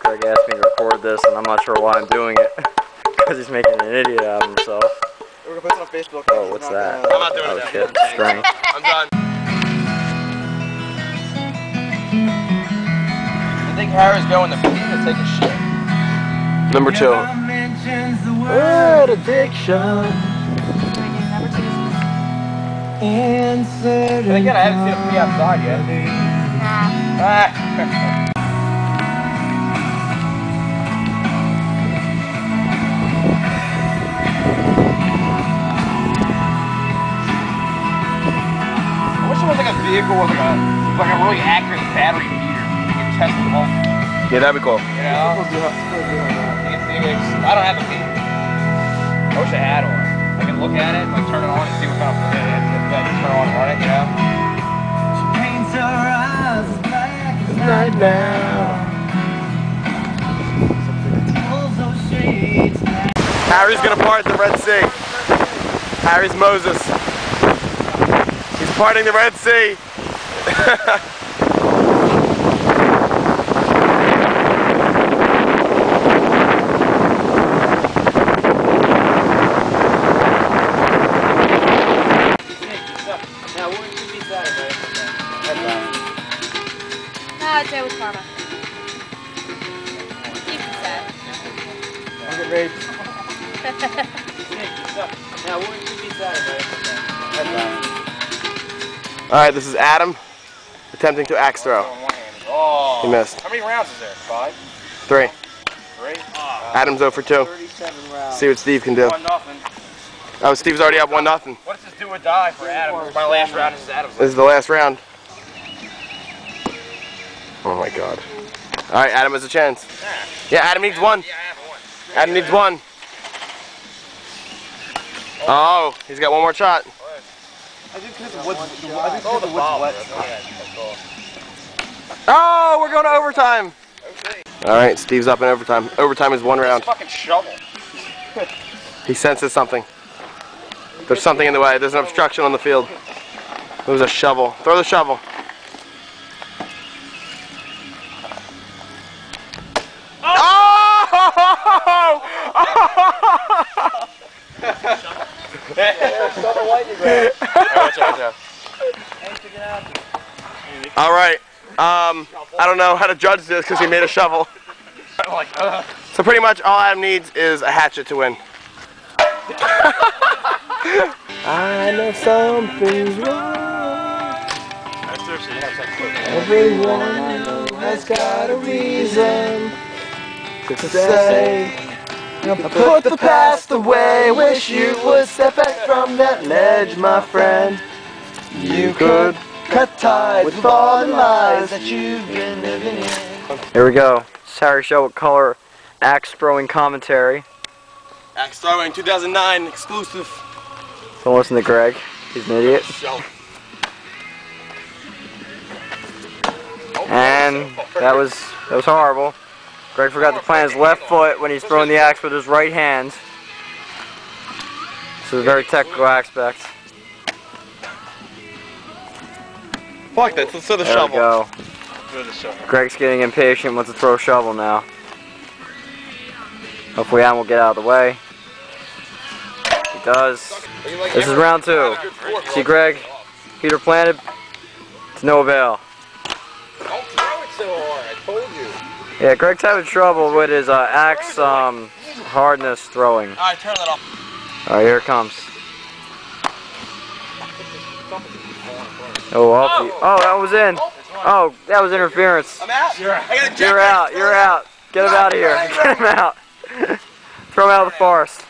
Greg asked me to record this, and I'm not sure why I'm doing it. Because he's making an idiot out of himself. We're gonna put this on Facebook. Oh, what's that? I'm not doing oh, that. Shit. String. I'm done. I think Harry's going to pee to take a shit. Number 2. Word addiction. And again, I haven't seen him pee outside yet. Nah. I wish there was like a vehicle with like a really accurate battery meter. You can test them all. Yeah, that'd be cool. You know? I don't have a meter. I wish I had one. I can look at it, like turn it on and see what kind of turn it on and run it, you know? She paints her eyes as black as night now. Harry's gonna part the Red Sea. Harry's Moses. He's parting the Red Sea. I'd say it was karma. You can say. I'm getting raped. Alright, this is Adam attempting to axe throw. Oh. He missed. How many rounds is there? 5? 3. 3? Adam's 0 for 2. See what Steve can do. 1-0. Oh, Steve's already up 1-0. What does this do or die for Adam? This is my last round. This is Adam's. This is the last round. Oh my god. Alright, Adam has a chance. Yeah, Adam needs 1. Adam needs 1. Oh, he's got 1 more shot. I think because the wood's wet. Oh, we're going to overtime. Alright, Steve's up in overtime. Overtime is 1 round. Fucking shovel. He senses something. There's something in the way. There's an obstruction on the field. There's a shovel. Throw the shovel. All right. I don't know how to judge this because he made a shovel. So pretty much all Adam needs is a hatchet to win. I know something's wrong. Everyone I know has got a reason to say. Put the past away, wish you would step back from that ledge, my friend. You could cut ties with all the lies that you've been living in. Here we go. It's Harry Show with color axe throwing commentary. Axe throwing 2009 exclusive. Don't listen to Greg. He's an idiot. And that was horrible. Greg forgot to plant his left foot when he's throwing the axe with his right hand. So a very technical aspect. Fuck that, let's throw the shovel. There we go. Greg's getting impatient, wants to throw a shovel now. Hopefully Adam will get out of the way. He does. This is round 2. See Greg? Peter planted. It's no avail. Don't throw it so hard, I told you. Yeah, Greg's having trouble with his axe hardness throwing. Alright, turn that off. Alright, here it comes. Oh, that was in. Oh, that was interference. I'm out. You're out. You're out. Get him out of here. Get him out. Throw him out of the forest.